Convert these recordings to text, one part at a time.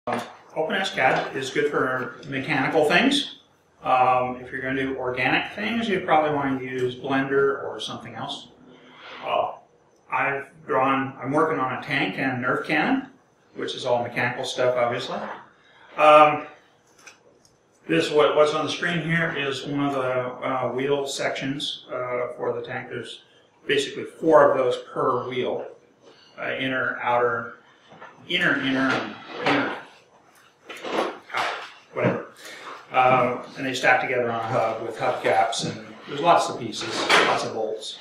Open SCAD is good for mechanical things. If you're going to do organic things, you probably want to use Blender or something else. I'm working on a tank and Nerf cannon, which is all mechanical stuff, obviously. What's on the screen here is one of the wheel sections for the tank. There's basically 4 of those per wheel. Inner, outer, inner, and inner. Whatever. And they stack together on a hub with hubcaps, and there's lots of pieces, lots of bolts.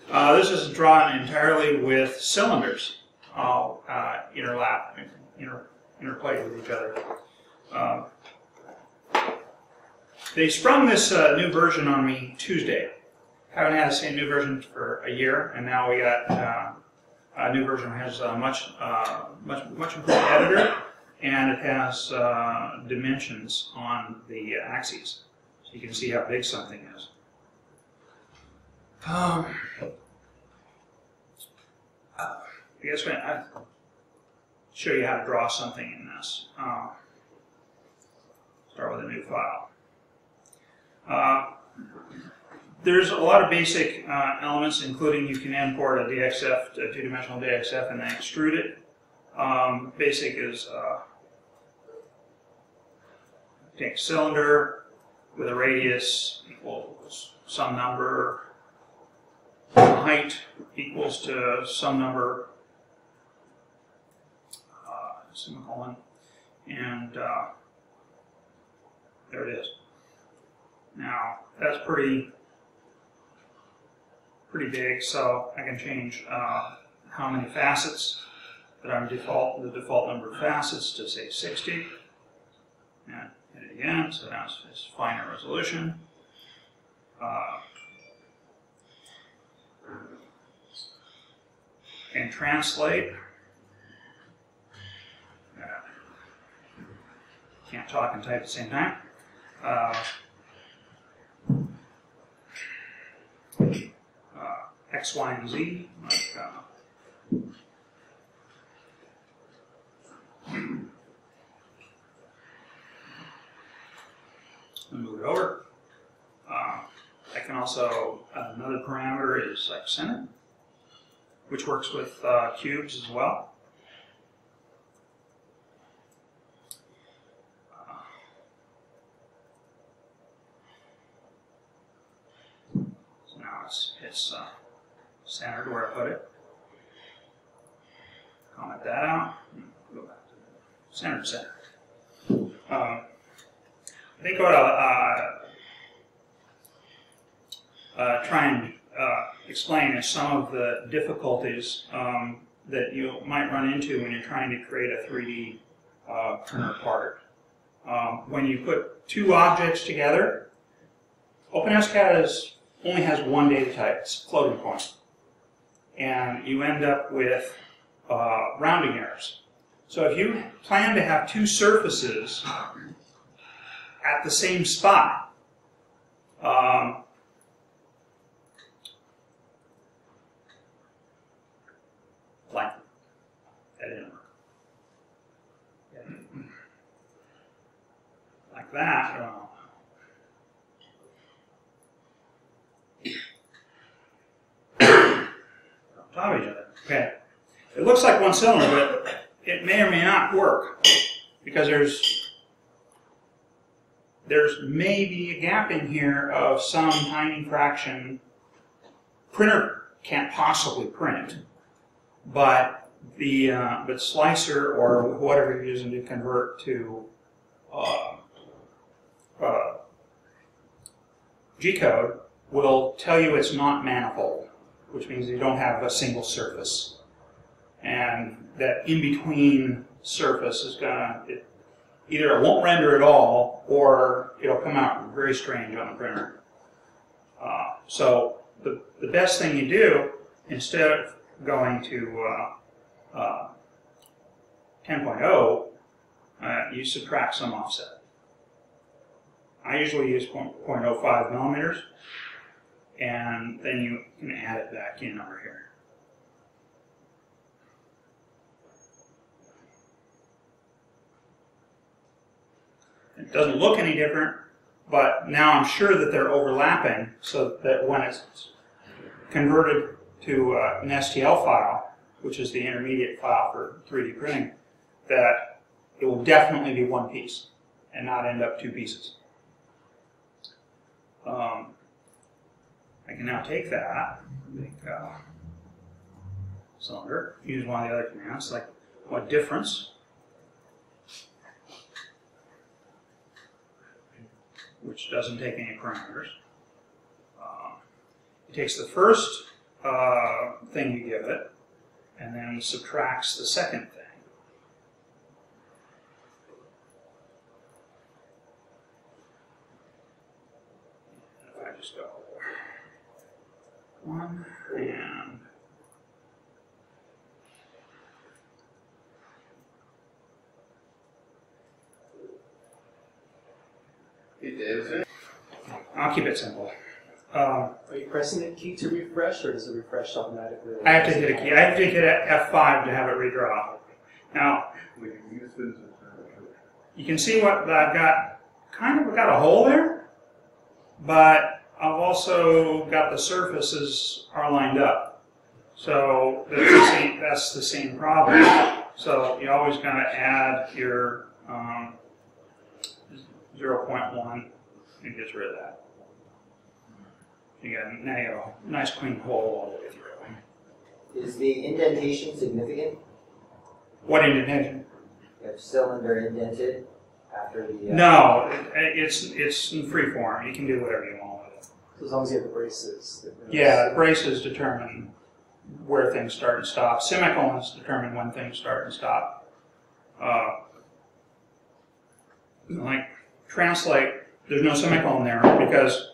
This is drawn entirely with cylinders, all interplay with each other. They sprung this new version on me Tuesday. Haven't had the same new version for a year, and now we got a new version that has much improved editor. And it has dimensions on the axes, so you can see how big something is. I guess I'll show you how to draw something in this. Start with a new file. There's a lot of basic elements, including you can import a DXF, a 2-dimensional DXF, and then extrude it. Basic is take a cylinder with a radius equals some number, height equals to some number, semicolon, and there it is. Now that's pretty big, so I can change how many facets that I'm the default number of facets to say 60, and hit it again, so now it's finer resolution. And translate. Can't talk and type at the same time. X, Y, and Z, like move it over. I can also, another parameter is like center, which works with cubes as well. So now it's centered where I put it. Comment that out. Go back to center. I think what I'll try and explain is some of the difficulties that you might run into when you're trying to create a 3D printer part. When you put 2 objects together, Open SCAD only has one data type, it's floating point. And you end up with rounding errors. So if you plan to have 2 surfaces at the same spot, blank. That didn't work. Like that. On top of each other. Okay. It looks like one cylinder, but it may or may not work because there's maybe a gap in here of some tiny fraction. Printer can't possibly print, but but slicer or whatever you're using to convert to G-code will tell you it's not manifold, which means you don't have a single surface, and that in-between surface is gonna either it won't render at all, or it'll come out very strange on the printer. So the best thing you do, instead of going to 10.0, you subtract some offset. I usually use 0.05 millimeters, and then you can add it back in over here. It doesn't look any different, but now I'm sure that they're overlapping so that when it's converted to an STL file, which is the intermediate file for 3D printing, that it will definitely be one piece and not end up two pieces. I can now take that, make cylinder, use one of the other commands, like what difference, which doesn't take any parameters. It takes the first thing you give it, and then subtracts the second thing. And if I just go 1 and I'll keep it simple. Are you pressing the key to refresh, or does it refresh automatically? I have to hit a key. I have to hit F5 to have it redraw. Now, you can see what I've got. Kind of got a hole there, but I've also got the surfaces are lined up. So that's the same problem. So you always got to add your 0.1 and gets rid of that. Now you have a nice clean hole all the way through. Is the indentation significant? What indentation? If cylinder indented after the... No, it's in free form. You can do whatever you want with it. So as long as you have the braces. Yeah, the braces determine where things start and stop. Semicolons determine when things start and stop. Like translate, there's no semicolon there because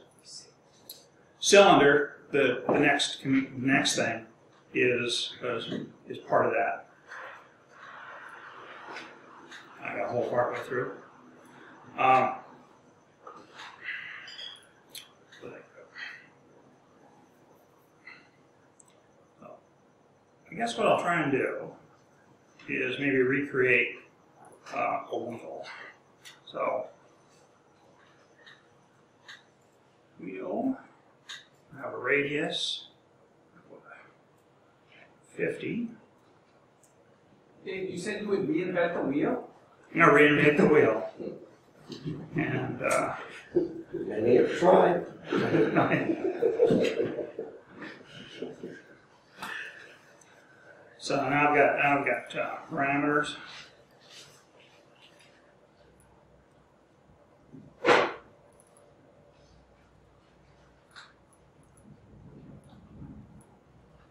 cylinder, the next thing is part of that. I got a whole part way through. I guess what I'll try and do is maybe recreate a wheel. So, wheel, I have a radius, 50. Dave, you said you would reinvent the wheel? I'm going to reinvent the wheel. And, Many have tried. So now I've got parameters.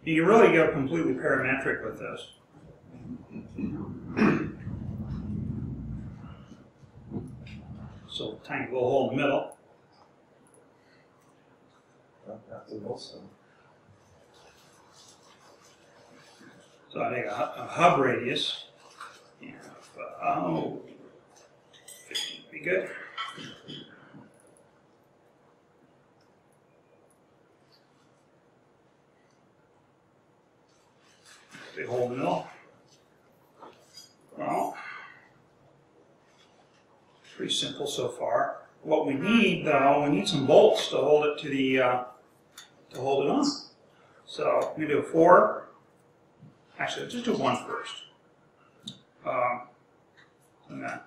You can really go completely parametric with this. So tiny little hole in the middle. So I take a hub radius. Yeah, 50 would be good. Big hole in the middle. Well, pretty simple so far. What we need, though, we need some bolts to hold it to the to hold it on. So I'm gonna do a 4. Actually, let's just do 1 first. And then,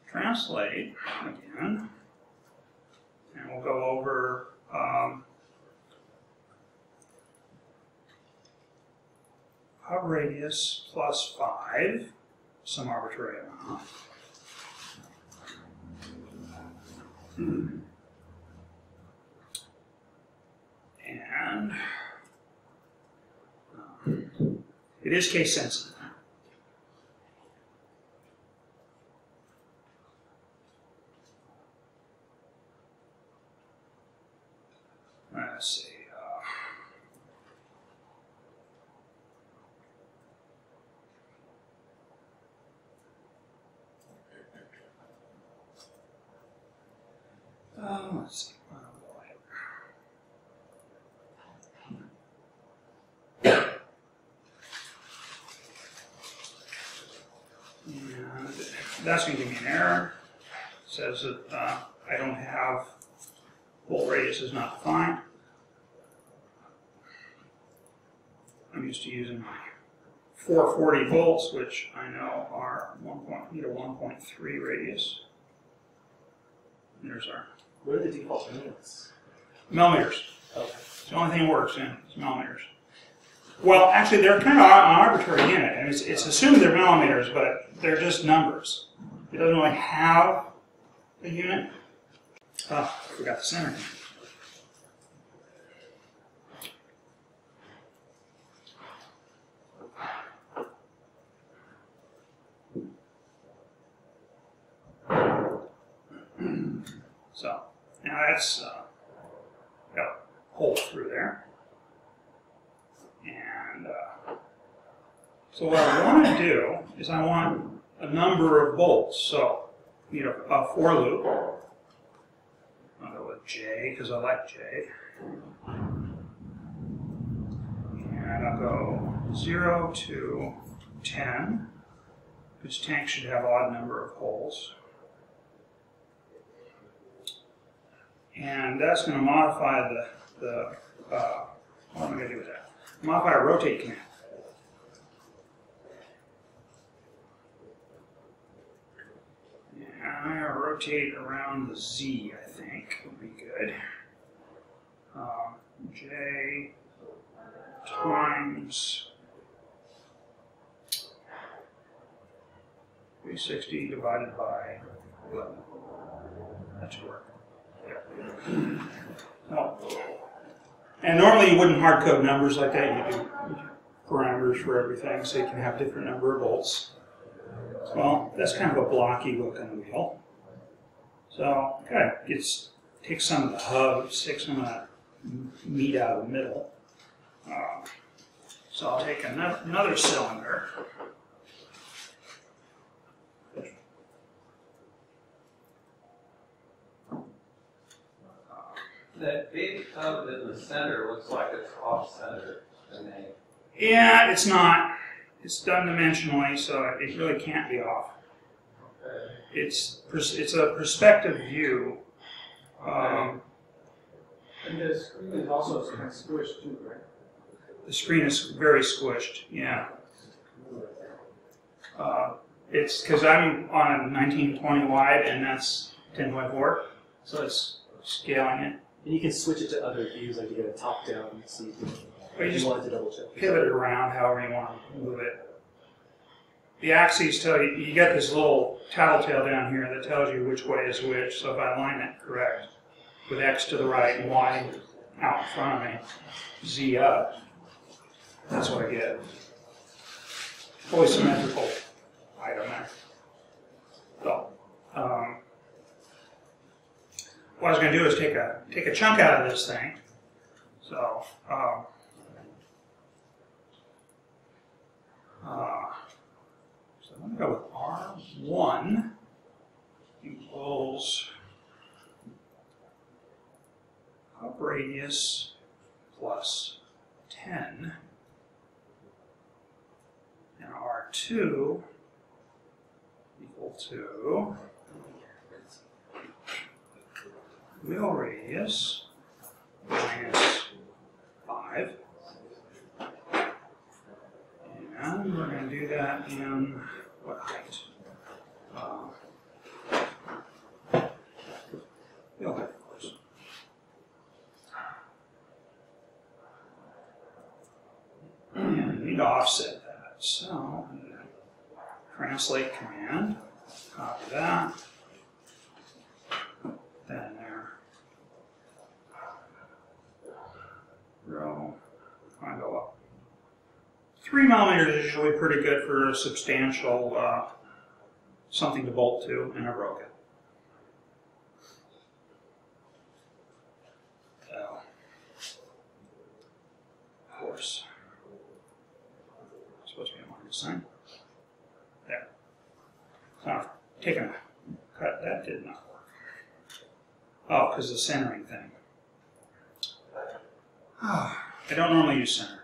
translate again, and we'll go over hub radius plus 5, some arbitrary amount. And it is case sensitive. Let's see. Let's see. that's going to give me an error. It says that I don't have, bolt radius is not defined. I'm used to using my 440 volts, which I know are need a 1.3 radius. And there's our What are the default units? millimeters. Okay. It's the only thing that works in is millimeters. Well, actually, they're kind of an arbitrary unit, and it's assumed they're millimeters, but they're just numbers. It doesn't really have a unit. Oh, I forgot the center. So, now that's got a hole through there. And so what I want to do is I want a number of bolts. So, you know, a for loop. I'll go with J because I like J. And I'll go 0 to 10. This tank should have an odd number of holes. And that's going to modify what am I going to do with that? Modify a rotate command. And I'm going to rotate around the Z, I think, would be good. J times 360 divided by 11. That should work. Oh. And normally you wouldn't hard code numbers like that. You do parameters for everything so you can have different number of bolts. Well, that's kind of a blocky looking wheel. So, okay, take some of the hub, take some of that meat out of the middle. So I'll take another cylinder. That big hub in the center looks like it's off-center to me. Yeah, it's not. It's done dimensionally, so it really can't be off. Okay. It's a perspective view. And the screen is also kind of squished too, right? The screen is very squished, yeah. It's because I'm on a 1920 wide and that's 10.4, so it's scaling it. And you can switch it to other views, like you get a top-down, so you can, Or you if just you wanted to double-check. pivot it around however you want to move it. The axes tell you, you get this little tattletale down here that tells you which way is which, so if I line that correct, with X to the right and Y out in front of me, Z up, that's what I get. Fully symmetrical item there. So, what I was going to do is take a chunk out of this thing. So, so I'm going to go with R1 equals hub radius plus 10, and R2 equal to wheel radius minus 5. And we're going to do that in what height? Wheel height, of course. And we need to offset that. So I'm going to translate command, copy that, put that in there. Row, I go up. 3 millimeters is usually pretty good for a substantial something to bolt to, and I broke it. So, of course, it's supposed to be a minus sign. There. So I've taken a cut. That did not work. Oh, because of the centering thing. I don't normally use center.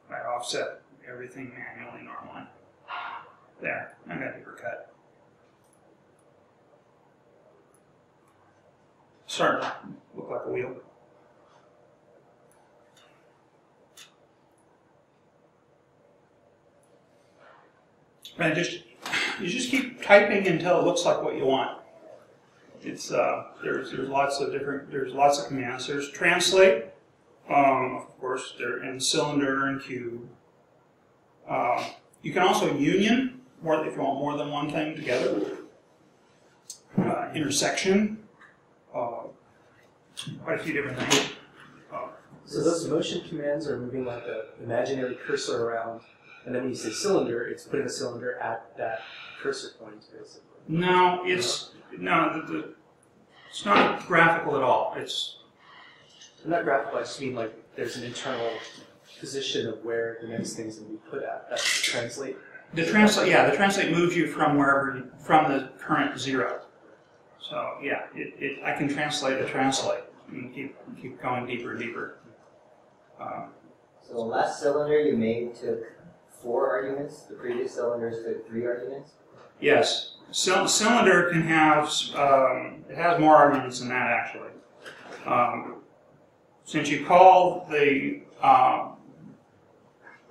I offset everything manually normally. There, I got a deeper cut. Starting to look like a wheel. And you just keep typing until it looks like what you want. It's there's lots of commands. There's translate, of course, they're in cylinder and cube. You can also union, if you want more than one thing together. Intersection, quite a few different things. So those motion commands are moving like an imaginary cursor around, and then when you say cylinder, it's putting a cylinder at that cursor point, basically. No, it's it's not graphical at all. It's not graphical. I just mean like there's an internal position of where the next thing's going to be put at. That's the translate. The translate moves you from from the current 0. So yeah, I can translate a translate and keep going deeper and deeper. So the last cylinder you made took 4 arguments. The previous cylinders took 3 arguments. Yes, cylinder can have it has more arguments than that actually. Since you call the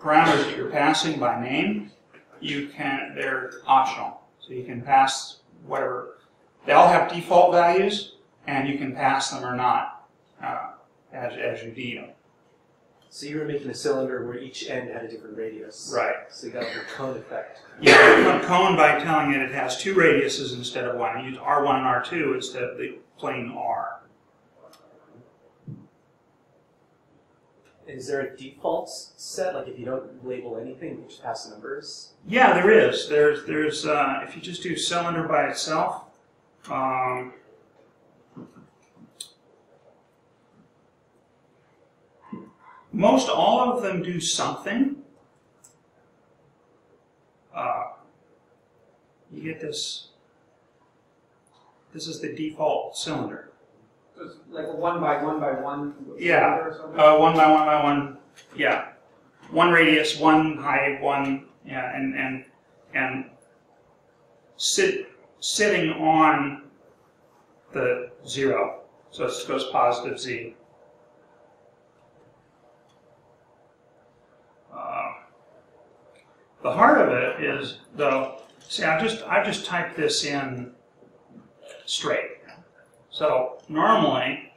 parameters that you're passing by name, they're optional. So you can pass whatever. They all have default values, and you can pass them or not as you need them. So you were making a cylinder where each end had a different radius. Right. So you got like a cone effect. Yeah, cone by telling it has 2 radiuses instead of 1. You use R1 and R2 instead of the plain R. Is there a default set? Like if you don't label anything, you just pass numbers? Yeah, there is. There's if you just do cylinder by itself, most all of them do something. You get this. This is the default cylinder. So it's like a 1 by 1 by 1. Yeah, or something? 1 by 1 by 1. Yeah, 1 radius, 1 height, 1. Yeah, and sitting on the 0, so it goes positive Z. The heart of it is, though, see, I've just typed this in straight. So normally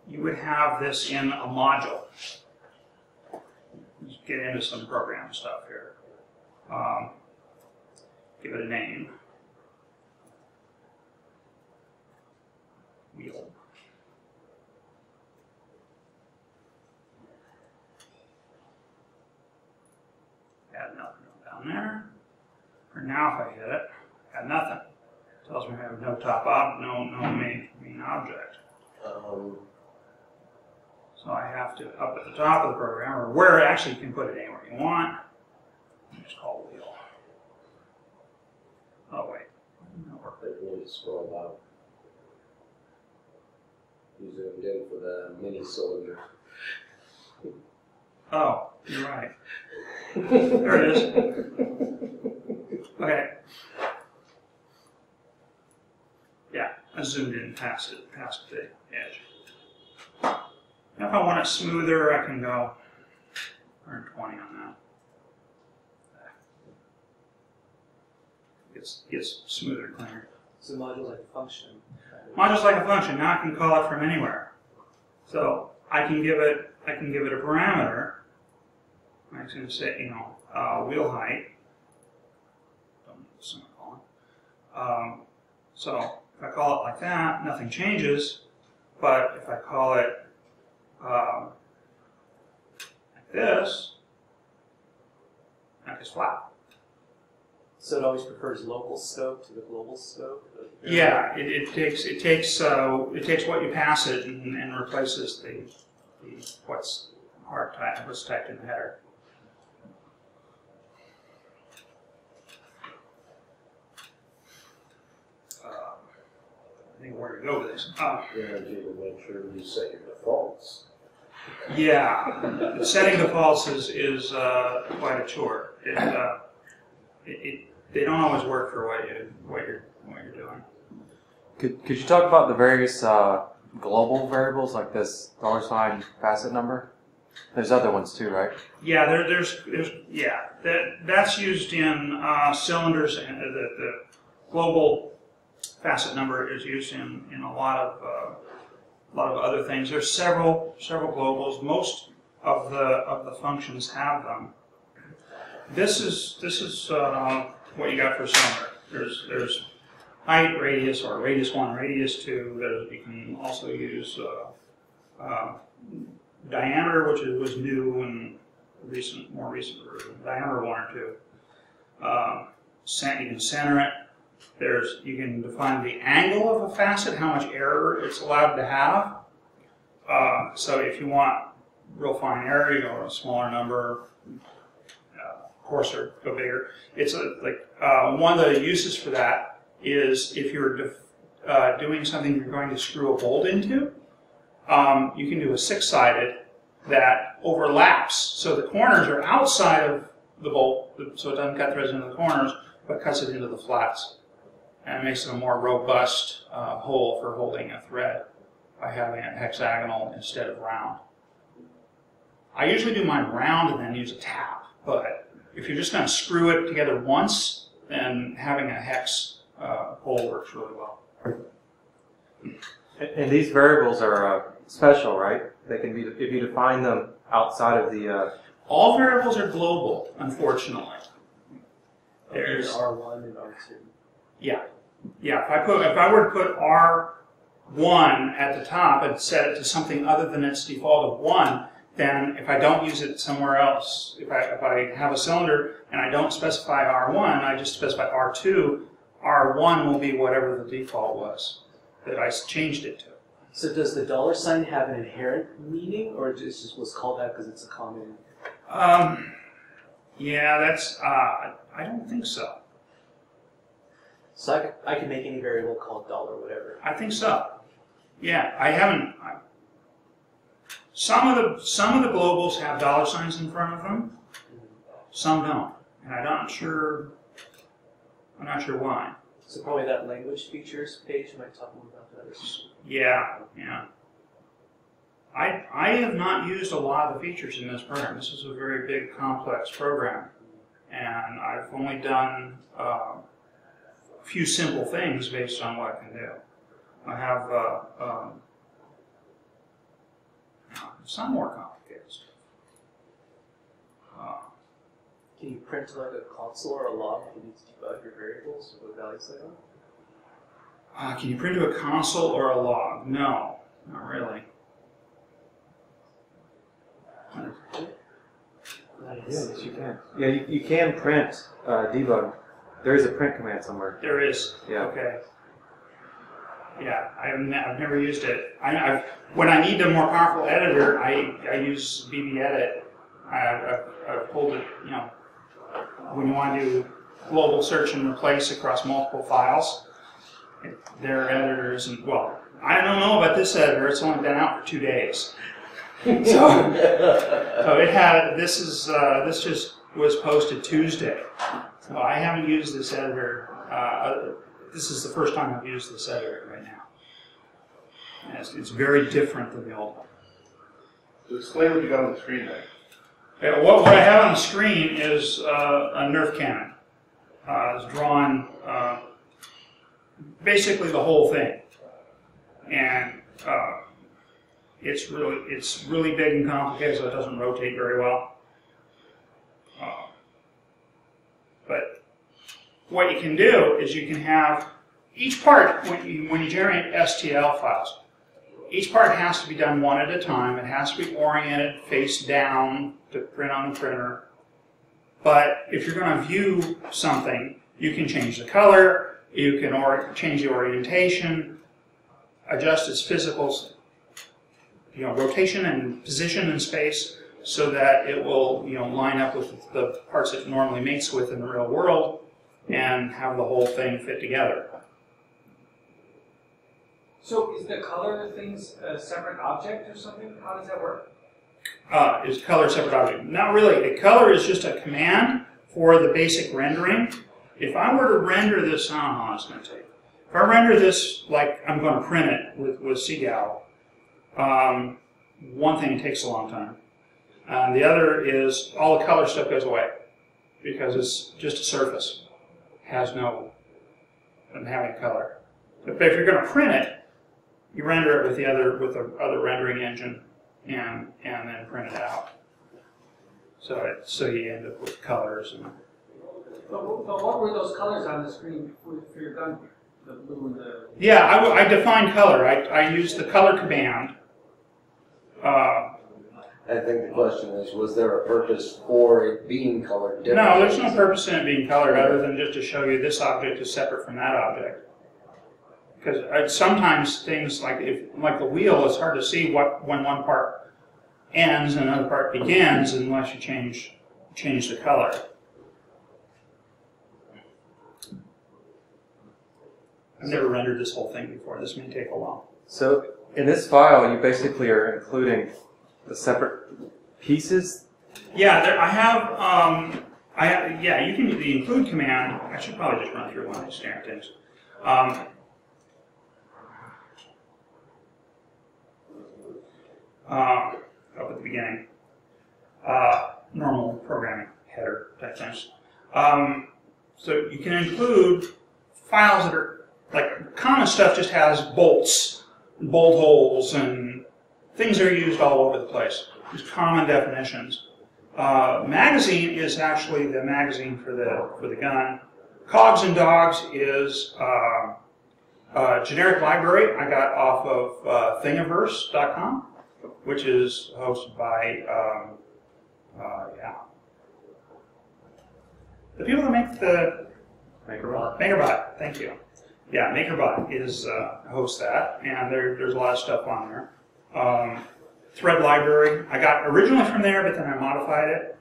you would have this in a module. Let's get into some program stuff here. Give it a name. Wheel. Add nothing down there. For now, if I hit it, add nothing. Tells me I have no no main object. So I have to, up at the top of the program, or where actually you can put it anywhere you want. Just call wheel. Oh wait, no work. But you need to scroll out. You zoomed in for the mini cylinder. Oh, you're right. There it is. Okay. Yeah, I zoomed in past the edge. Now if I want it smoother, I can go 120 on that. Gets smoother, cleaner. So module's like a function. Module's like a function. Now I can call it from anywhere. So I can give it a parameter. I'm just going to say, wheel height. Don't need the semicolon. So if I call it like that, nothing changes. But if I call it like this, that is flat. So it always prefers local scope to the global scope. Yeah, it takes what you pass it and replaces what's typed in the header. I think where to go with this. Guarantee to make sure you set your defaults. Yeah, setting defaults is quite a chore. They don't always work for what you're doing. Could you talk about the various global variables like this $ facet number? There's other ones too, right? Yeah, there's that's used in cylinders, and the global facet number is used in a lot of other things. There's several globals. Most of the functions have them. This is what you got for a cylinder. There's height, radius, or radius 1, radius 2. You can also use diameter, which was new and more recent version. Diameter 1 or 2. You can center it. You can define the angle of a facet, how much error it's allowed to have. So if you want real fine error, you go to a smaller number. Coarser, go bigger. It's one of the uses for that is if you're doing something you're going to screw a bolt into, you can do a 6-sided that overlaps. So the corners are outside of the bolt, so it doesn't cut threads into the corners, but cuts it into the flats. And it makes it a more robust hole for holding a thread by having it hexagonal instead of round. I usually do mine round and then use a tap, but if you're just going to screw it together once, then having a hex hole works really well. And these variables are special, right? They can be, if you define them outside of the... All variables are global, unfortunately. There's R1 and R2. Yeah. If I were to put R1 at the top and set it to something other than its default of 1, then if I don't use it somewhere else, if I have a cylinder and I don't specify R1, I just specify R2, R1 will be whatever the default was that I changed it to. So does the $ have an inherent meaning, or it just was called that because it's a common? Yeah, that's, I don't think so. So I can make any variable called $, whatever. I think so. Yeah, I haven't. Some of the globals have $ in front of them. Some don't, and I'm not sure why. So probably that language features page might talk more about that. Yeah. I have not used a lot of the features in this program. This is a very big, complex program, and I've only done a few simple things based on what I can do. I have some more complicated stuff. Can you print like a console or a log if you need to debug your variables or what values they are? Can you print to a console or a log? No, not really. Yes, you can. Yeah, you can print debug. There is a print command somewhere. There is. Yeah. Okay. Yeah, I've never used it. When I need a more powerful editor, I use BBEdit. I've pulled it, when you want to do global search and replace across multiple files, their editor isn't, well, I don't know about this editor, it's only been out for 2 days. So it had, this just was posted Tuesday. So I haven't used this editor, this is the first time I've used this editor right now. And it's very different than the old one. So explain what you got on the screen there. What I have on the screen is a Nerf cannon. It's drawn basically the whole thing, and it's really big and complicated, so it doesn't rotate very well. But what you can do is you can have each part when you generate STL files. Each part has to be done one at a time. It has to be oriented face down to print on the printer. But if you're going to view something, you can change the color, you can change the orientation, adjust its physical, rotation and position in space so that it will, line up with the parts it normally mates with in the real world and have the whole thing fit together. So is the color things a separate object or something? How does that work? is color separate object. Not really. A color is just a command for the basic rendering. If I were to render this, I don't know how it's going to take. If I render this like I'm going to print it with SGVLUG, one thing, it takes a long time. The other is all the color stuff goes away because it's just a surface. Doesn't have any color. But if you're going to print it, you render it with the other rendering engine and then print it out. So you end up with colors. But what were those colors on the screen for your gun? The blue and the... Yeah, I define color. I use the color command. I think the question is, was there a purpose for it being colored differently? No, there's no purpose in it being colored other than just to show you this object is separate from that object. Because sometimes things like the wheel, it's hard to see when one part ends and another part begins unless you change the color. I've never rendered this whole thing before. This may take a while. So in this file, you basically are including the separate pieces. Yeah, yeah, you can use the include command. I should probably just run through one of these standard things. Up at the beginning, normal programming header type things. So you can include files that are like common stuff. Just has bolts, bolt holes, and things that are used all over the place. Just common definitions. Magazine is actually the magazine for the gun. Cogs and Dogs is a generic library I got off of thingiverse.com, which is hosted by the people that make the MakerBot. Thank you. Yeah, MakerBot is hosts that, and there's a lot of stuff on there. Thread library I got originally from there, but then I modified it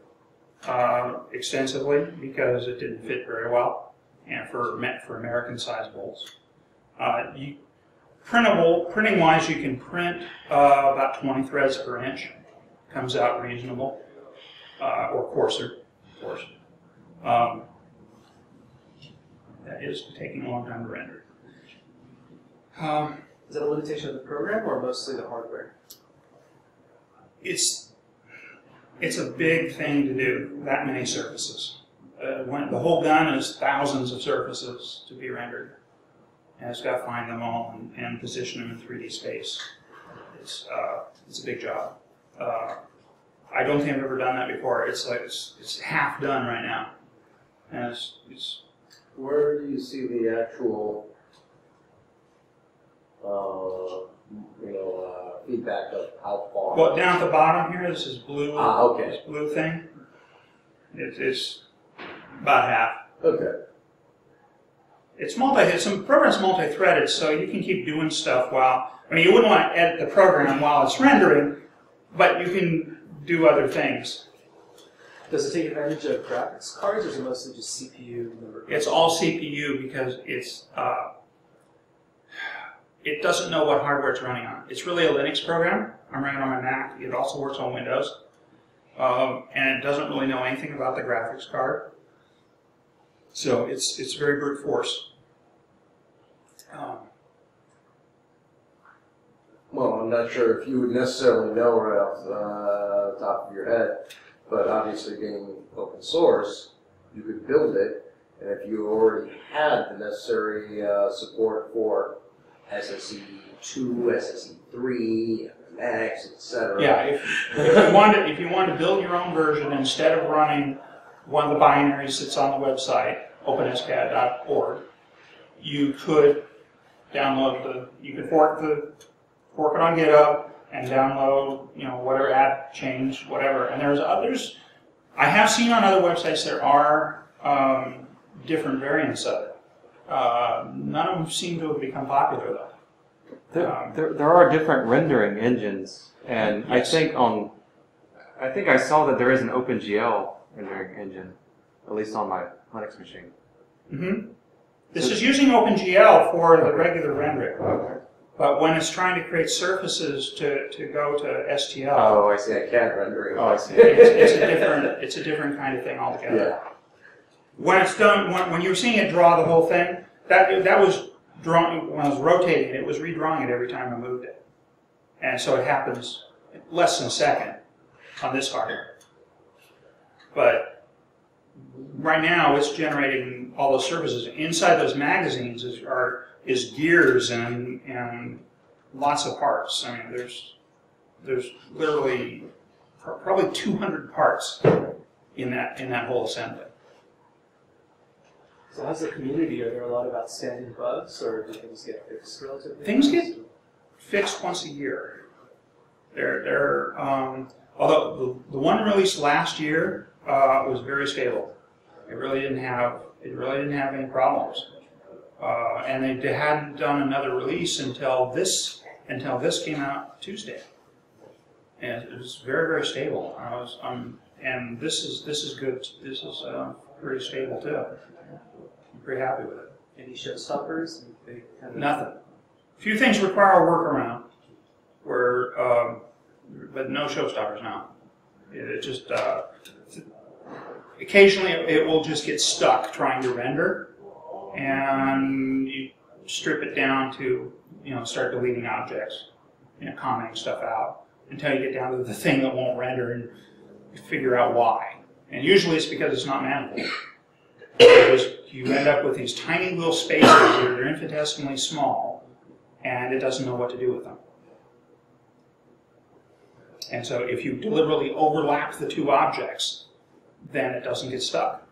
extensively because it didn't fit very well, and meant for American-sized bolts. Printing wise, you can print about 20 threads per inch. Comes out reasonable, or coarser, of course. That is taking a long time to render. Is that a limitation of the program or mostly the hardware? It's a big thing to do, that many surfaces. When the whole gun is thousands of surfaces to be rendered. And it's got to find them all and position them in 3D space. It's a big job. I don't think I've ever done that before. It's half done right now. And it's Where do you see the actual, feedback of how far? well, down at the bottom here, this is blue. Okay. This blue thing. It's about half. Okay. Some program's multi-threaded, so you can keep doing stuff you wouldn't want to edit the program while it's rendering, but you can do other things. Does it take advantage of graphics cards, or is it mostly just CPU number? It's all CPU because it doesn't know what hardware it's running on. It's really a Linux program. I'm running on my Mac. It also works on Windows. And it doesn't really know anything about the graphics card. So it's very brute force. Well, I'm not sure if you would necessarily know right off the top of your head, but obviously being open source, you could build it, and if you already had the necessary support for SSE2, SSE3, Max, etc. Yeah, if you want to build your own version instead of running one of the binaries that's on the website, OpenSCAD.org, you could download you could fork it on GitHub and download, whatever app, change, whatever. And there's others. I have seen on other websites there are different variants of it. None of them seem to have become popular though. There are different rendering engines, and yes. I think I saw that there is an OpenGL rendering engine, at least on my Linux machine. Mm-hmm. This is using OpenGL for the regular rendering. Okay. But when it's trying to create surfaces to go to STL, Oh, I see. Yeah, CAD rendering. Oh, I see. it's a different kind of thing altogether. Yeah. When it's done, when you're seeing it draw the whole thing, that was drawing when I was rotating it. It was redrawing it every time I moved it, and so it happens in less than a second on this hardware. But right now, it's generating all those surfaces. Inside those magazines is gears and lots of parts. I mean, there's literally probably 200 parts in that whole assembly. So how's the community? Are there a lot of outstanding bugs, or do things get fixed relatively? Things get fixed once a year. Although the one released last year was very stable. It really didn't have any problems. And they hadn't done another release until this came out Tuesday. And it was very, very stable. And this is good. This is pretty stable too. I'm pretty happy with it. Any showstoppers? They kind of Nothing. A few things require a workaround, but no showstoppers now. It just occasionally it will just get stuck trying to render, and you strip it down to start deleting objects, commenting stuff out until you get down to the thing that won't render and you figure out why. And usually it's because it's not manifold. You end up with these tiny little spaces that are infinitesimally small, and it doesn't know what to do with them. And so if you deliberately overlap the two objects, then it doesn't get stuck.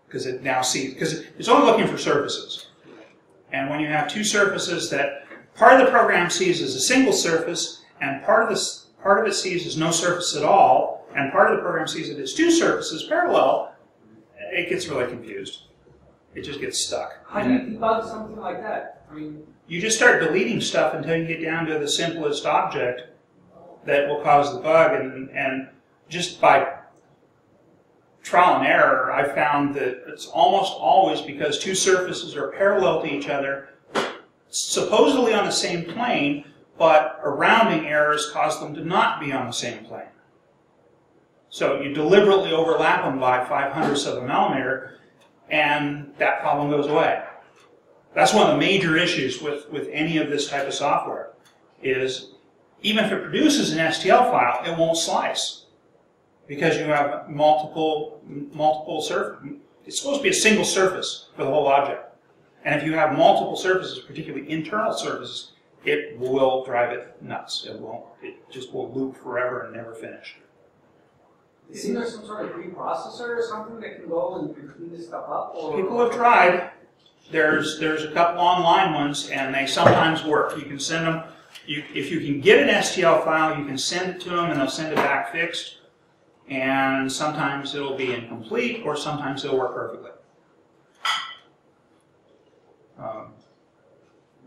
Because it's only looking for surfaces. And when you have two surfaces that part of the program sees as a single surface, and part of it sees as no surface at all, and part of the program sees it as two surfaces parallel, it gets really confused. It just gets stuck. How do you debug something like that? I mean, you just start deleting stuff until you get down to the simplest object that will cause the bug, and just by trial and error, I found that it's almost always because two surfaces are parallel to each other, supposedly on the same plane, but a rounding errors cause them to not be on the same plane. So you deliberately overlap them by 0.05 of a millimeter, and that problem goes away. That's one of the major issues with any of this type of software, is even if it produces an STL file, it won't slice, because you have multiple surfaces. It's supposed to be a single surface for the whole object. And if you have multiple surfaces, particularly internal surfaces, it will drive it nuts. It just will loop forever and never finish. isn't there some sort of preprocessor or something that can go and clean this stuff up? Or People have tried. There's a couple online ones, and they sometimes work. You can send them. If you can get an STL file, you can send it to them, and they'll send it back fixed. And sometimes it'll be incomplete, or sometimes it'll work perfectly.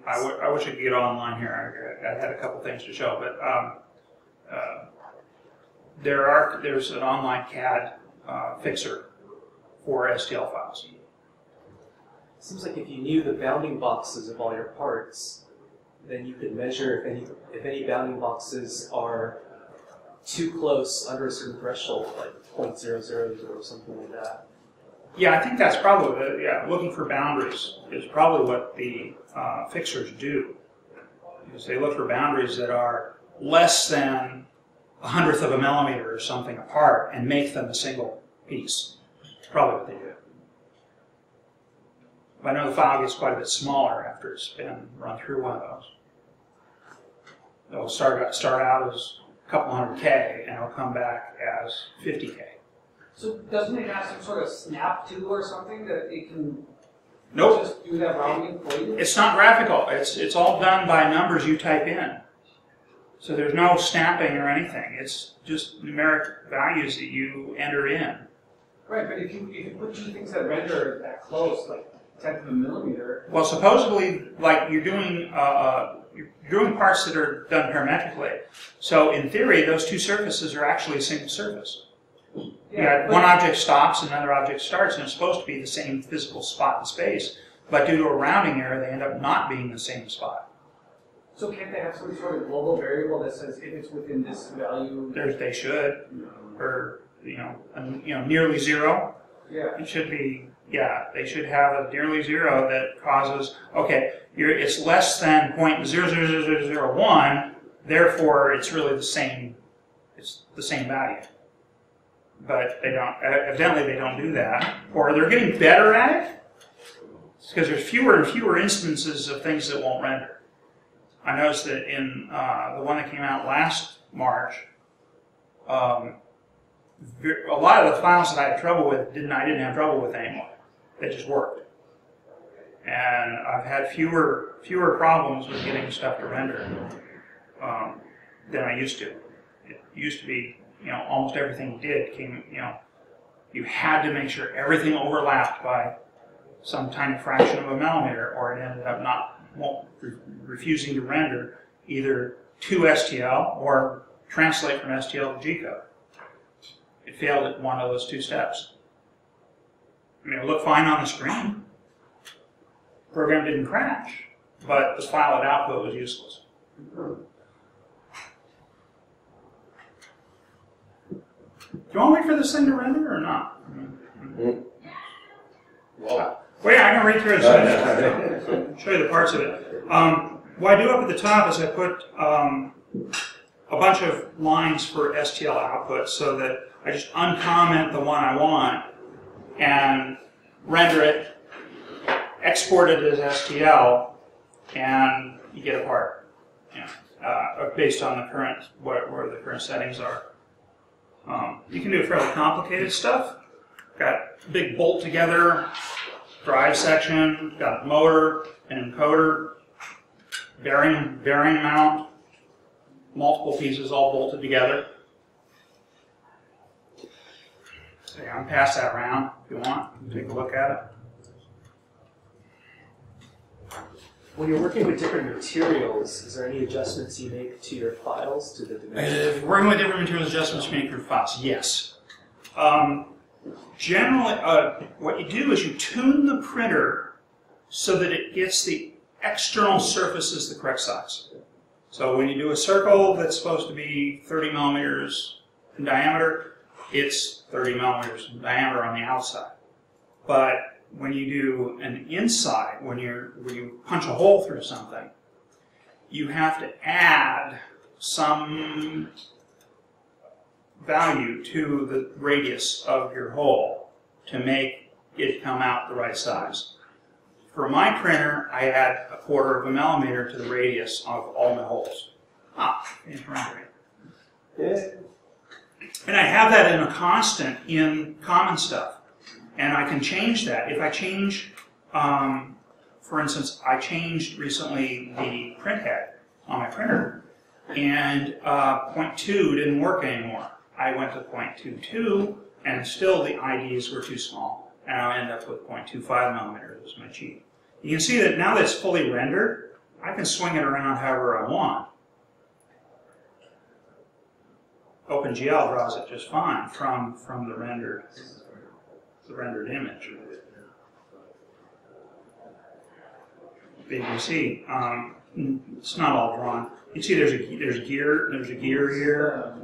I wish I could get online here. I had a couple things to show, but there's an online CAD fixer for STL files. It seems like if you knew the bounding boxes of all your parts, then you could measure if any bounding boxes are too close under a certain threshold, like 0.000 or something like that. Yeah, I think that's probably, looking for boundaries is probably what the fixers do. Because they look for boundaries that are less than 1/100 of a millimeter or something apart and make them a single piece. That's probably what they do. But I know the file gets quite a bit smaller after it's been run through one of those. It'll start out as a couple hundred K, and it'll come back as 50K. So doesn't it have some sort of snap to or something that it can Nope. just do that rounding for you? It's not graphical. It's all done by numbers you type in. So there's no snapping or anything. It's just numeric values that you enter in. Right, but if you put two things that render that close, like 1/10 of a millimeter. Well, supposedly, like you're doing parts that are done parametrically. So in theory, those two surfaces are actually a single surface. Yeah, One object stops, another object starts, and it's supposed to be the same physical spot in space. but due to a rounding error, they end up not being the same spot. So can't they have some sort of global variable that says if it's within this value? They should, or nearly zero. Yeah. It should be, yeah, they should have a nearly zero that causes, okay, it's less than 0.00001, therefore it's really the same, it's the same value. But they don't, evidently they don't do that. Or they're getting better at it, because there's fewer and fewer instances of things that won't render. I noticed that in the one that came out last March, a lot of the files that I had trouble with, I didn't have trouble with anymore. They just worked. And I've had fewer problems with getting stuff to render than I used to. It used to be, almost everything you did came, you had to make sure everything overlapped by some tiny fraction of a millimeter, or it ended up refusing to render either to STL or translate from STL to G-code. It failed at one of those two steps. I mean, it looked fine on the screen. The program didn't crash, but the file at output was useless. Do you want to wait for this thing to render or not? Well, Well, yeah, I can read through it. So show you the parts of it. What I do up at the top is I put a bunch of lines for STL output so that I just uncomment the one I want and render it, export it as STL, and you get a part. Based on the current where the current settings are. You can do fairly complicated stuff. Got big bolt together drive section, got a motor, an encoder, bearing mount, multiple pieces all bolted together. So yeah, I'm pass that around if you want. Take a look at it. When you're working with different materials, is there any adjustments you make to your files, to the dimensions? Working with different materials, adjustments you make for files, yes. Generally, what you do is you tune the printer so that it gets the external surfaces the correct size. So when you do a circle that's supposed to be 30 millimeters in diameter, it's 30 millimeters in diameter on the outside. But when you do an inside, when you punch a hole through something, you have to add some value to the radius of your hole to make it come out the right size. For my printer, I add 1/4 of a millimeter to the radius of all my holes. It's rendering. And I have that in a constant in common stuff. And I can change that. If I change, for instance, I changed recently the print head on my printer, and 0.2 didn't work anymore. I went to 0.22, and still the IDs were too small, and I ended up with 0.25 millimeters as my cheat. You can see that now that it's fully rendered, I can swing it around however I want. OpenGL draws it just fine from the rendered image. But you can see it's not all drawn. You can see there's a gear here.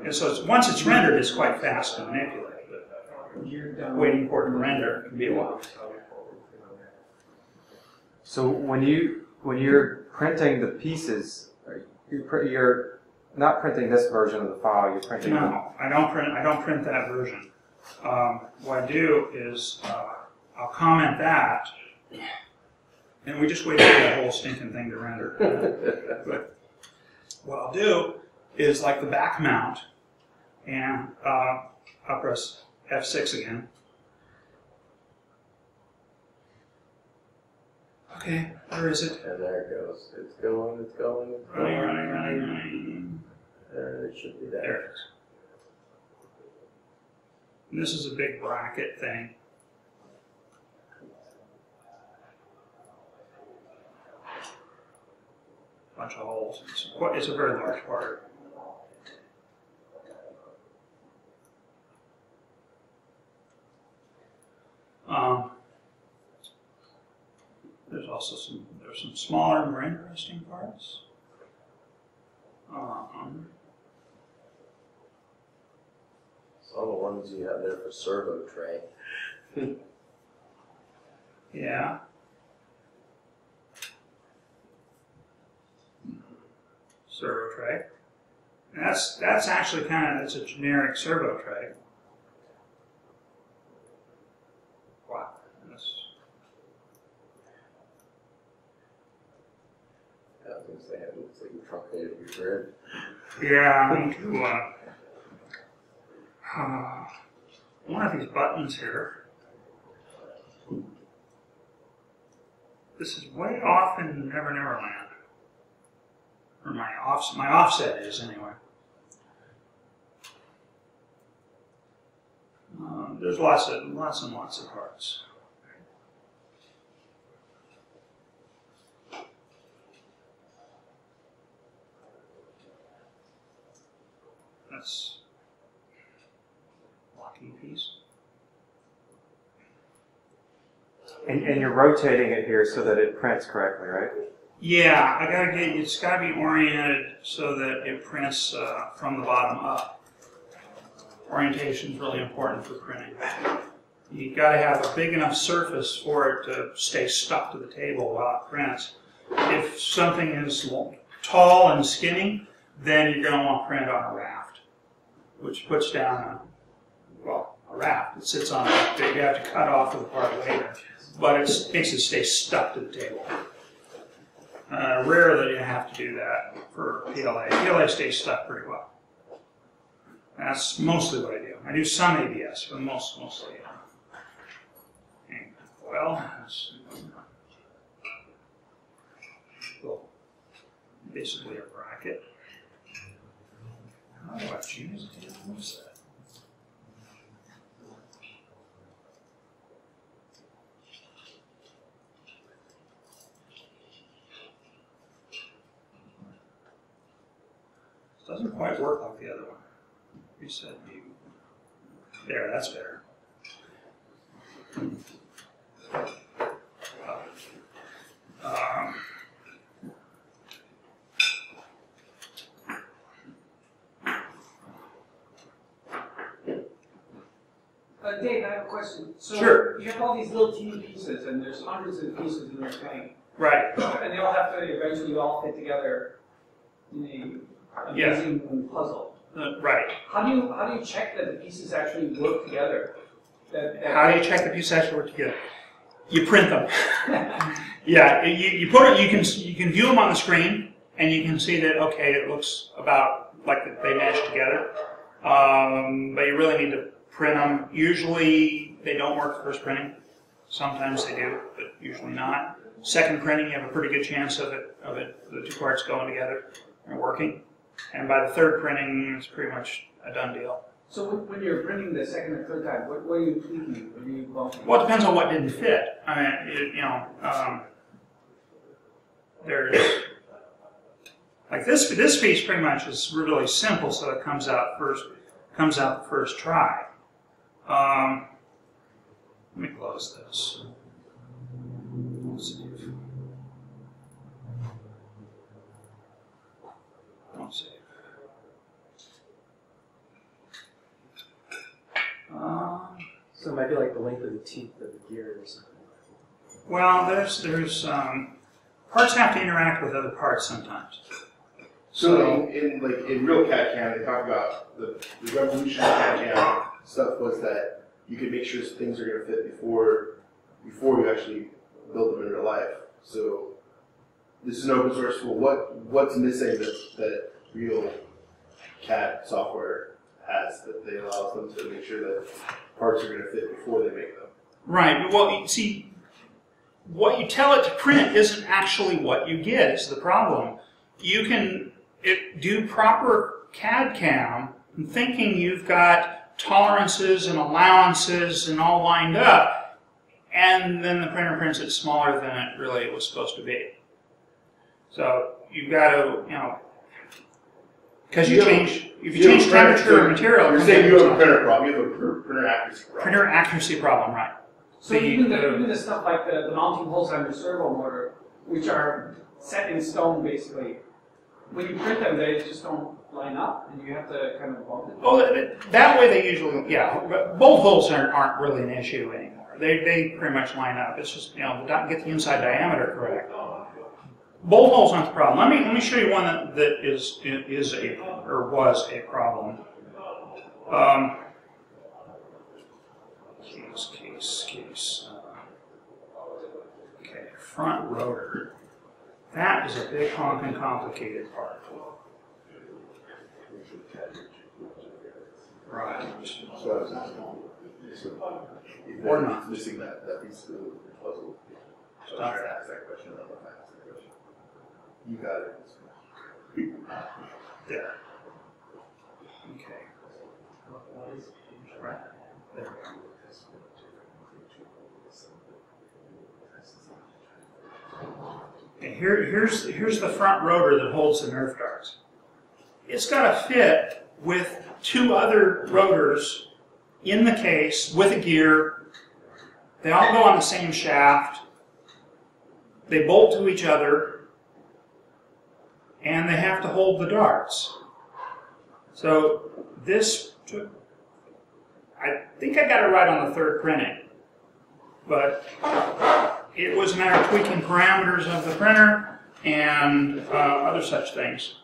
And so once it's rendered, it's quite fast to manipulate. But waiting for it to render can be a while. So when you're printing the pieces, you're not printing this version of the file. You're printing. No, I don't print that version. What I do is I'll comment that, and we just wait for that whole stinking thing to render. But what I'll do is like the back mount, and I'll press F6 again. Okay, where is it? And there it goes. It's going. Running. There it should be there. There it is. And this is a big bracket thing. Bunch of holes. It's a very large part. there's some smaller, more interesting parts. All the ones you have there for servo tray. Yeah. Servo tray. And that's actually it's a generic servo tray. Wow. Yeah, I was gonna say, it looks like you truncated your grid. Yeah, I need to, one of these buttons here. This is way off in Never Never Land. Or my offset is anyway. There's lots and lots of parts. That's locking piece. And you're rotating it here so that it prints correctly, right? Yeah, it's gotta be oriented so that it prints from the bottom up. Orientation is really important for printing. You gotta have a big enough surface for it to stay stuck to the table while it prints. If something is tall and skinny, then you're gonna want to print on a raft, which puts down a raft. It sits on it. You have to cut off the part later, but it makes it stay stuck to the table. Rarely you have to do that for PLA. PLA stays stuck pretty well. That's mostly what I do. I do some ABS, but mostly. Well, basically a bracket. How do I choose to use that? It doesn't quite work like the other one. Reset view. There, that's better. Dave, I have a question. So Sure. You have all these little teeny pieces, and there's hundreds of pieces in your thing. Right. And they all have to eventually all fit together in a amazing puzzle. Right. How do you check that the pieces actually work together? How do you check the pieces actually work together? You print them. Yeah, you put it. You can view them on the screen, and you can see that it looks about like they mesh together. But you really need to print them. Usually they don't work first printing. Sometimes they do, but usually not. Second printing, you have a pretty good chance of the two parts going together and working. And by the third printing, it's pretty much a done deal. So when you're printing the second or third time, what are you tweaking? What are you bumping? Well, it depends on what didn't fit. I mean, there's like this piece pretty much is really simple, so it comes out the first try. Let me close this. Let's see. Don't save. So it might be like the length of the teeth of the gear or something. Well, there's parts have to interact with other parts sometimes. So in real CAD/CAM, they talk about the revolution of CAD/CAM stuff was that you could make sure things are going to fit before you actually build them in real life. So this is an open source tool. What's missing that real CAD software has that they allows them to make sure that parts are going to fit before they make them? Right. Well, you see, what you tell it to print isn't actually what you get. Is the problem. You can do proper CAD/CAM and thinking you've got tolerances and allowances and all lined up, and then the printer prints it smaller than it really was supposed to be. So you've got to, because if you change temperature or material, you're saying you have a printer problem. You have a printer accuracy problem. Printer accuracy problem, right? So even the stuff like the mounting holes on your servo motor, which are set in stone basically, when you print them, they just don't line up, and you have to kind of bump it. Oh, that way they usually, yeah. Bolt holes aren't really an issue anymore. They pretty much line up. It's just, get the inside diameter correct. Bolt holes aren't the problem. Let me show you one that was a problem. Case. Okay, front rotor. That is a big honking complicated part. Right. Or not. Missing that piece of the puzzle. So I was trying to ask that question, I don't know if I asked that question. You got it. There. Okay. Right. There we go. Okay, here's the front rotor that holds the Nerf darts. It's got to fit with two other rotors in the case with a gear. They all go on the same shaft. They bolt to each other, and they have to hold the darts. So this took, I think I got it right on the third printing, but it was a matter of tweaking parameters of the printer and other such things.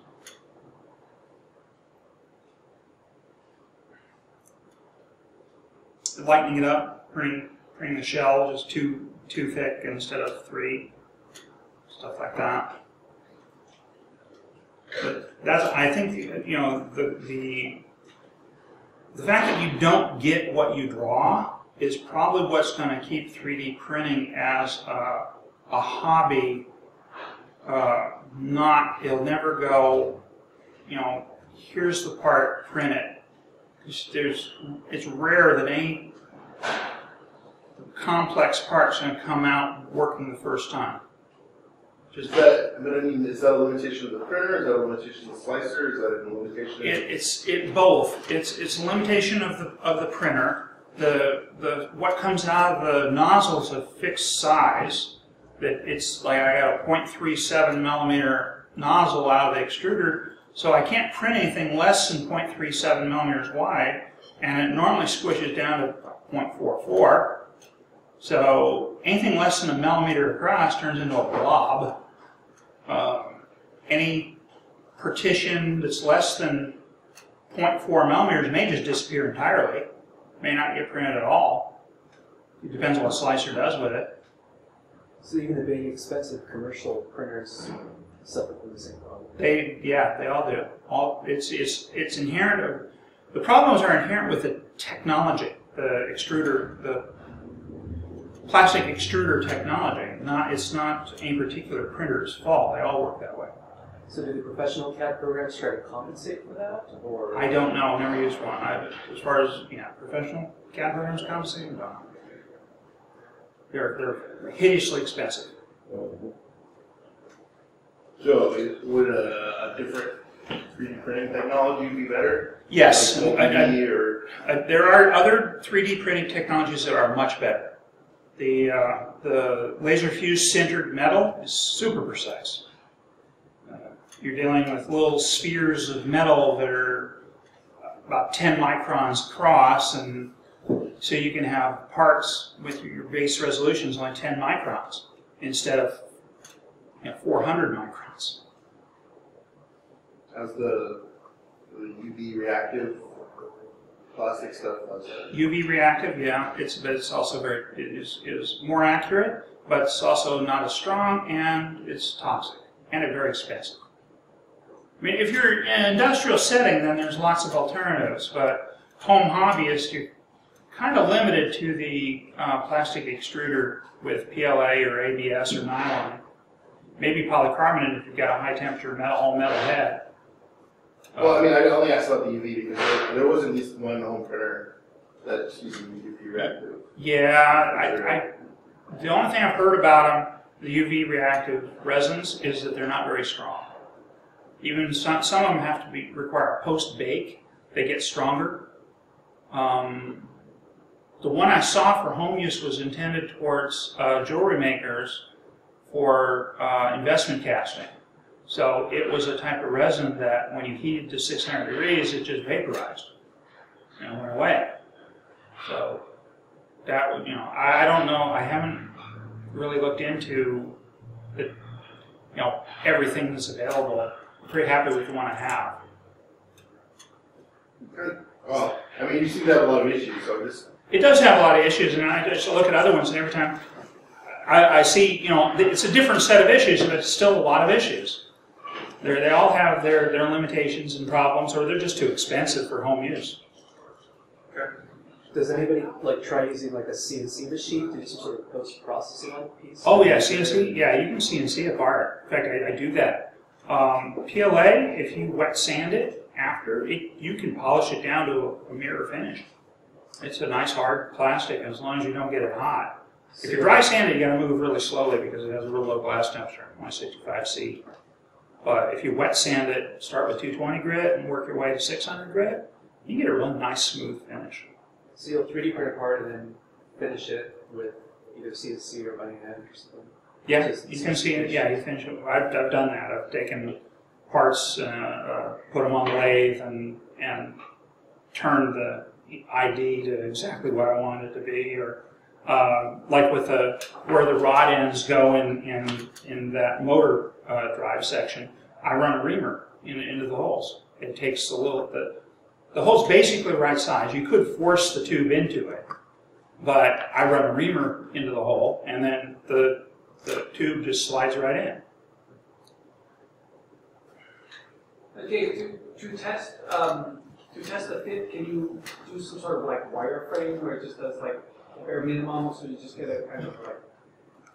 Lightening it up, printing the shell just too thick instead of 3, stuff like that. But that's, I think, the fact that you don't get what you draw is probably what's going to keep 3D printing as a hobby. It'll never go, here's the part, print it. It's rare that any complex part's going to come out working the first time. Is that a limitation of the printer? Is that a limitation of the slicer? Is that a limitation? It's both. It's a limitation of the printer. What comes out of the nozzle is a fixed size. That it's like I got a 0.37 millimeter nozzle out of the extruder, so I can't print anything less than 0.37 millimeters wide, and it normally squishes down to 0.44. So anything less than a millimeter across turns into a blob. Any partition that's less than 0.4 millimeters may just disappear entirely. May not get printed at all. It depends on what Slicer does with it. So even the big expensive commercial printers suffer from the same problem. They all do. It's inherent. The problems are inherent with the technology, the extruder, the plastic extruder technology. It's not any particular printer's fault. They all work that way. So do the professional CAD programs try to compensate for that, or? I don't know. I've never used one. As far as professional CAD programs compensate, I don't know. They're hideously expensive. So, would a different 3D printing technology be better? Yes. Like there are other 3D printing technologies that are much better. The laser fused sintered metal is super precise. You're dealing with little spheres of metal that are about 10 microns across, and so you can have parts with your base resolutions only 10 microns instead of 400 microns. How's the UV reactive plastic stuff? UV reactive, yeah, but it's also it is more accurate, but it's also not as strong, and it's toxic, and it's very expensive. I mean, if you're in an industrial setting, then there's lots of alternatives, but home hobbyists, you're kind of limited to the plastic extruder with PLA or ABS or nylon. Maybe polycarbonate if you've got a high temperature all metal head. Well, I mean, I only asked about the UV because there was at least one home printer that's using UV reactive. Yeah, the only thing I've heard about them, the UV reactive resins, is that they're not very strong. Even some of them have to require a post-bake. They get stronger. The one I saw for home use was intended towards jewelry makers for investment casting. So it was a type of resin that when you heated to 600 degrees, it just vaporized and went away. So that would, I don't know, I haven't really looked into the, everything that's available. I'm pretty happy with the one I have. Good. Well, I mean, you seem to have a lot of issues, so just... It does have a lot of issues, and I just look at other ones, and every time I see, it's a different set of issues, but it's still a lot of issues. They all have their limitations and problems, or they're just too expensive for home use. Okay. Does anybody try using like a CNC machine to do some sort of post-processing on the piece? Oh yeah, CNC. Yeah, you can CNC a part. In fact, I do that. PLA, if you wet sand it after, you can polish it down to a mirror finish. It's a nice hard plastic, as long as you don't get it hot. If you dry sand it, you got to move really slowly because it has a real low glass temperature, 165 C. But if you wet sand it, start with 220 grit and work your way to 600 grit, you get a really nice smooth finish. So you'll 3D print a part and then finish it with either CNC or by hand or something? Yeah, you can see it. Yeah, you finish it. I've done that. I've taken parts, put them on the lathe, and turned the ID to exactly what I wanted it to be, or like with where the rod ends go in that motor drive section, I run a reamer into the holes. It takes the hole's basically the right size. You could force the tube into it, but I run a reamer into the hole, and then the tube just slides right in. Okay, to test the fit, can you do some sort of wireframe where it just does bare minimum, so you just get a kind of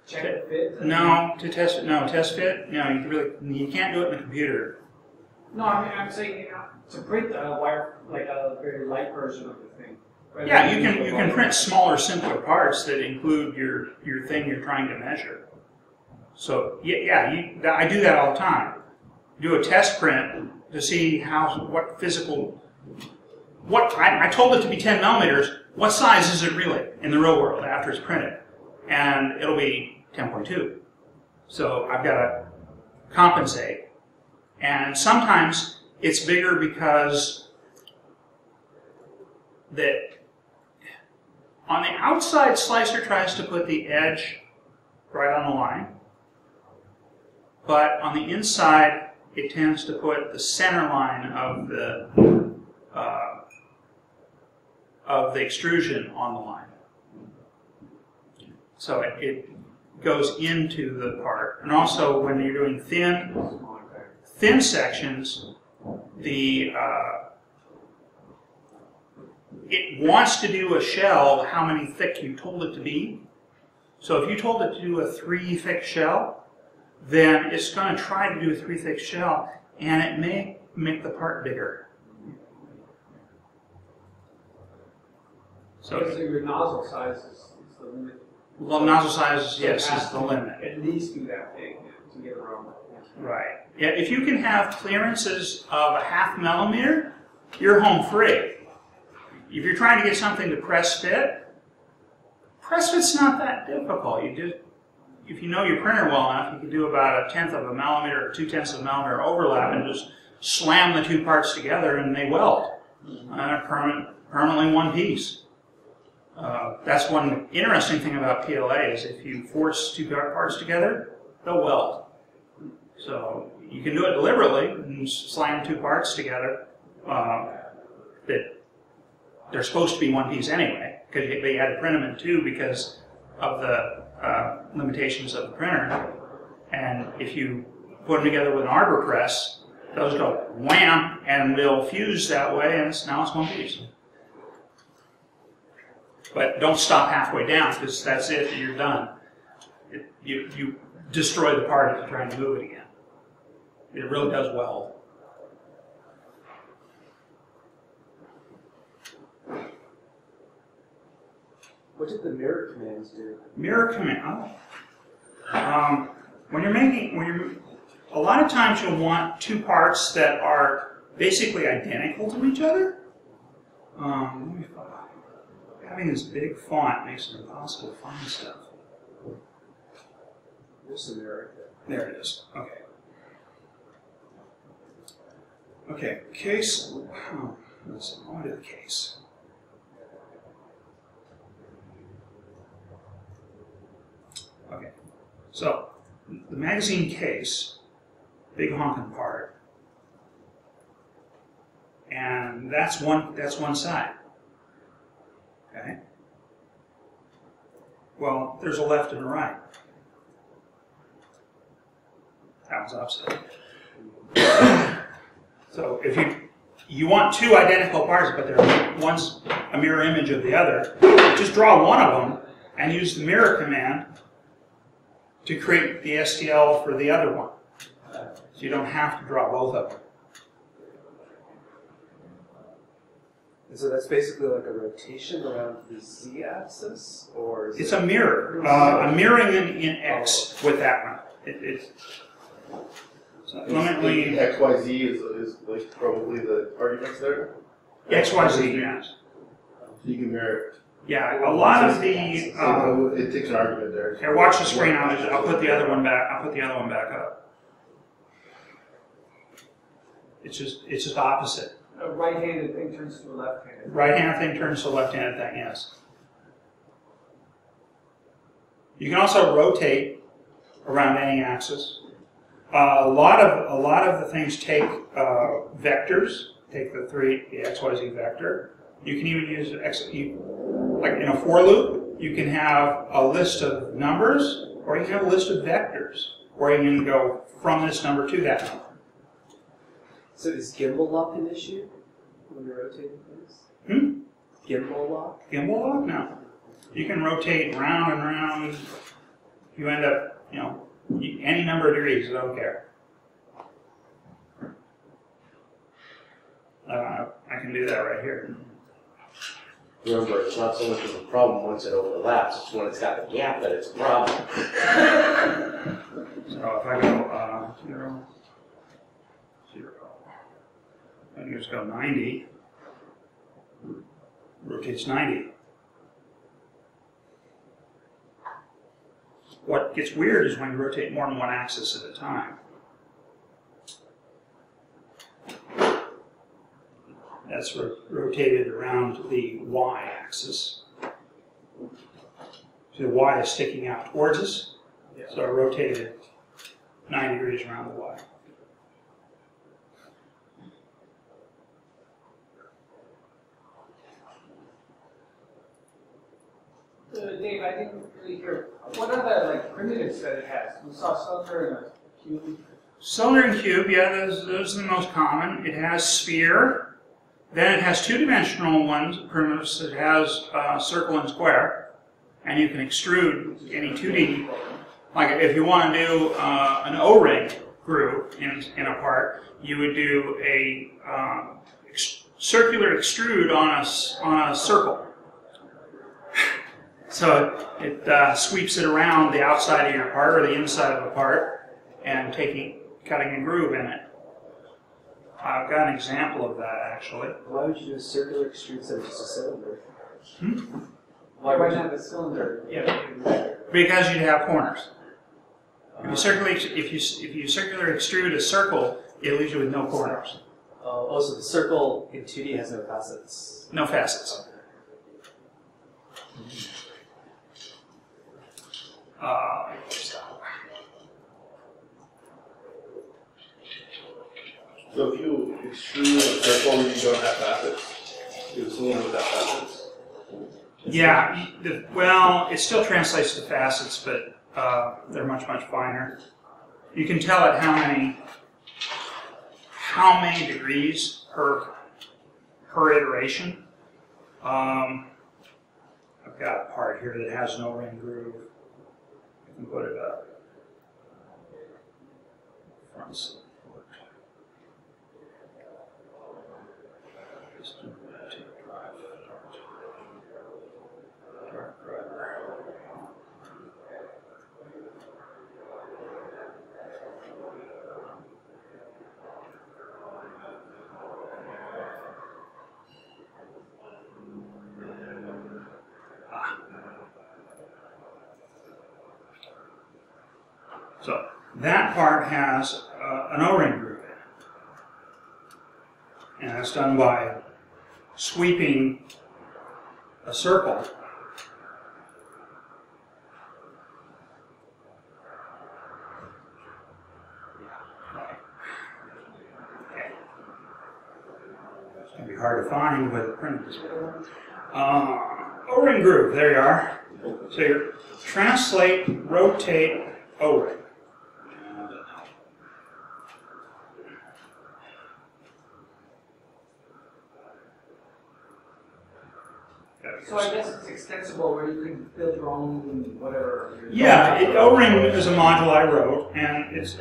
check the fit? No, test fit. No, you can't do it in the computer. No, I'm saying to print a wire, a very light version of the thing. Yeah, you can print smaller, simpler parts that include your thing you're trying to measure. So I do that all the time. Do a test print to see I told it to be 10 millimeters. What size is it really in the real world after it's printed? And it'll be 10.2. So I've got to compensate. And sometimes it's bigger because on the outside, slicer tries to put the edge right on the line. But on the inside, it tends to put the center line of the extrusion on the line. So it goes into the part. And also, when you're doing thin sections, it wants to do a shell how many thick you told it to be. So if you told it to do a 3 thick shell, then it's going to try to do a 3 thick shell, and it may make the part bigger. So your nozzle size is the limit? Well, nozzle size, yes, is the limit. At least do that big to get around. Right. Yeah, if you can have clearances of a 0.5 millimeter, you're home free. If you're trying to get something to press fit's not that difficult. If you know your printer well enough, you can do about 1/10 of a millimeter or 2/10 of a millimeter overlap and just slam the two parts together and they weld. And they're permanently one piece. That's one interesting thing about PLA is if you force two parts together, they'll weld. So you can do it deliberately and slam two parts together that they're supposed to be one piece anyway, because they had to print them in two because of the limitations of the printer. And if you put them together with an arbor press, those go wham, and they'll fuse that way, and now it's one piece. But don't stop halfway down, because that's it, you're done. You destroy the part if you're trying to move it again. It really does weld. What did the mirror commands do? Mirror command. A lot of times you'll want two parts that are basically identical to each other. having this big font makes it impossible to find stuff. There's some error. There it is. Okay. Okay, case. Oh, let's see. What is the case? Okay. So, the magazine case, big honking part, and that's one side. Okay. Well, there's a left and a right. That was upside. So if you want two identical parts, but they're one's a mirror image of the other, just draw one of them and use the mirror command to create the STL for the other one. So you don't have to draw both of them. And so that's basically like a rotation around the z-axis, or is It's it a mirror. I'm mirroring in X with that one. So limitly X, Y, Z is like probably the arguments there. X, Y, Z, yes. So you can mirror it. Yeah, a lot of the. So it takes an argument there. Here, watch the screen. I'll put the other one back. I'll put the other one back up. It's just opposite. A right-handed thing turns to a left-handed. Right-handed thing turns to left-handed thing. Yes. You can also rotate around any axis. A lot of the things take vectors. Take the X, Y, Z vector. You can even use like in a for loop. You can have a list of numbers, or you can have a list of vectors, or you can go from this number to that number. So is gimbal lock an issue when you're rotating things? Gimbal lock? Gimbal lock? No. You can rotate round and round. You end up, any number of degrees. I don't care. I can do that right here. Remember, it's not so much of a problem once it overlaps, it's when it's got the gap that it's a problem. So if I go 0, 0, I can just go 90, rotates 90. What gets weird is when you rotate more than one axis at a time. That's rotated around the y-axis. So the y is sticking out towards us, so I rotated 9 degrees around the y. Dave, I didn't really hear. What are the primitives that it has? We saw cylinder and a cube. Cylinder and cube, yeah, those are the most common. It has sphere. Then it has two-dimensional ones, primitives. It has circle and square. And you can extrude any 2D. Like if you want to do an O-ring groove in a part, you would do a circular extrude on a circle. So it sweeps it around the outside of your part or the inside of the part and cutting a groove in it. I've got an example of that actually. Why would you do a circular extrude instead of just a cylinder? Why would you have a cylinder? Yeah. Because you'd have corners. If you circular extrude a circle, it leaves you with no corners. Oh, so the circle in 2D has no facets. No facets. So if you extrude a circle, you don't have facets. You have a cylinder without facets. Yeah, well, it still translates to facets, but they're much, much finer. You can tell it how many degrees per iteration. I've got a part here that has no ring groove. I can put it up. Front support. So that part has an O-ring groove in it. And that's done by sweeping a circle It'd be hard to find with a print display. O-ring groove, there you are. So you translate, rotate, O-ring. So I guess it's extensible where you can build your own whatever. Yeah, O-ring is a module I wrote, and it's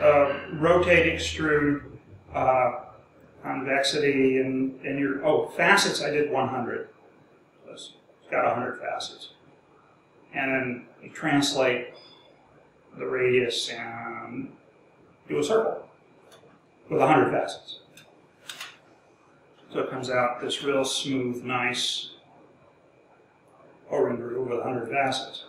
rotate, extrude, convexity, and your facets. I did 100. So it's got 100 facets, and then you translate the radius and do a circle with 100 facets. So it comes out this real smooth, nice O-ring groove with 100 facets.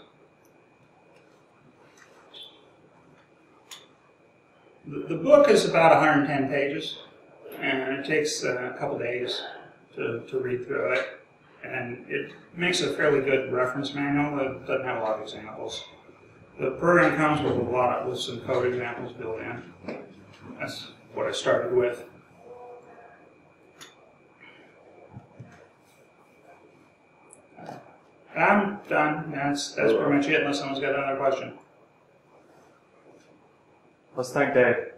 The book is about 110 pages, and it takes a couple days to read through it. And it makes a fairly good reference manual that doesn't have a lot of examples. The program comes with some code examples built in. That's what I started with. I'm done. That's pretty much it, unless someone's got another question. Let's thank Dave.